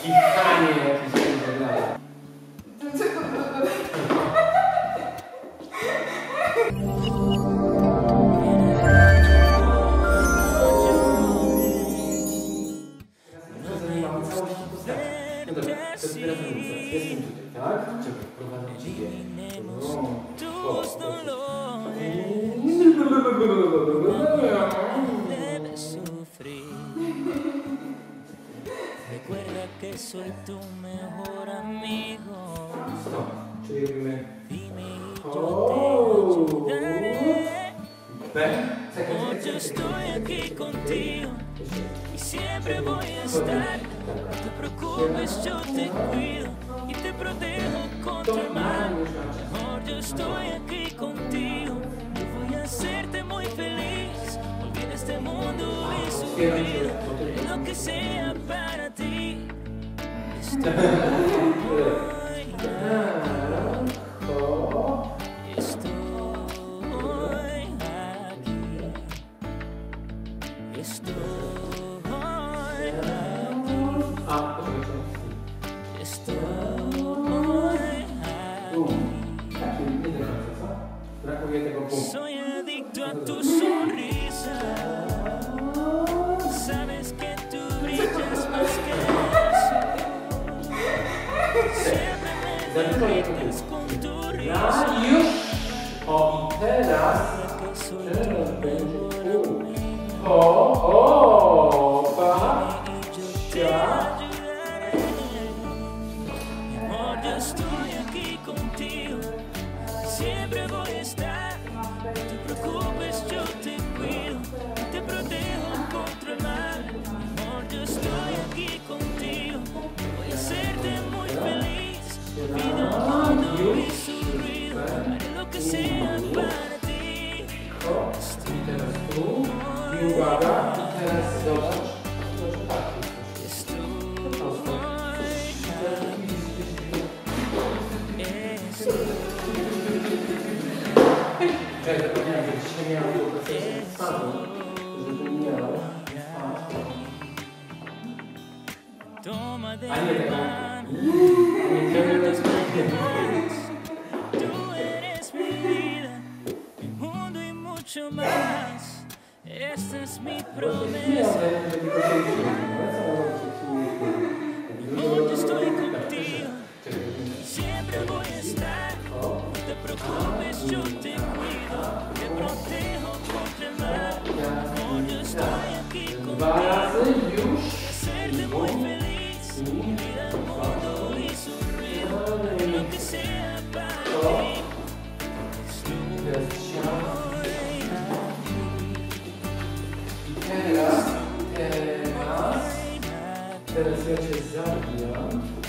kichanie jakieś wygląda. Jestem tutaj, tak? Czekaj, prowadzę ciebie. Recuerda que soy tu mejor amigo. Stop. Czyli robimy... Dime y yo te ayudaré. Yo estoy aquí contigo y siempre voy a estar. No te preocupes, yo te cuido y te protejo contra el mal. Amor, yo estoy aquí contigo. Yo voy a hacerte muy feliz. Olvida este mundo y su vida. Haré lo que sea para ti. Estoy Soy adicto a tu sonrisa. Sabes que tú brillas más que eso. Siempre me derrites con tu risa. O i teraz będzie Amor, yo estoy aquí contigo. Siempre voy a estar. No te preocupes, yo te cuido. Te protejo contra el mal. Amor, yo estoy aquí contigo. Voy a hacerte muy feliz. Olvida el mundo y su ruido. Haré lo que sea para ti. I teraz tu. I uwaga. I teraz zobacz. Czekaj, zapomniałem, że dzisiaj miałem pokazać spadł, żeby nie miał a nie tak. Tú eres mi vida, mi mundo y mucho más. Esta es mi promesa. Yo estoy contigo, siempre voy a estar. No te preocupes, yo te cuido, te protejo contra el mal. Amor, yo estoy aquí contigo, hacerte muy feliz. Olvida el mundo y su ruido, haré lo que sea para ti. Teraz ja cię zabijam.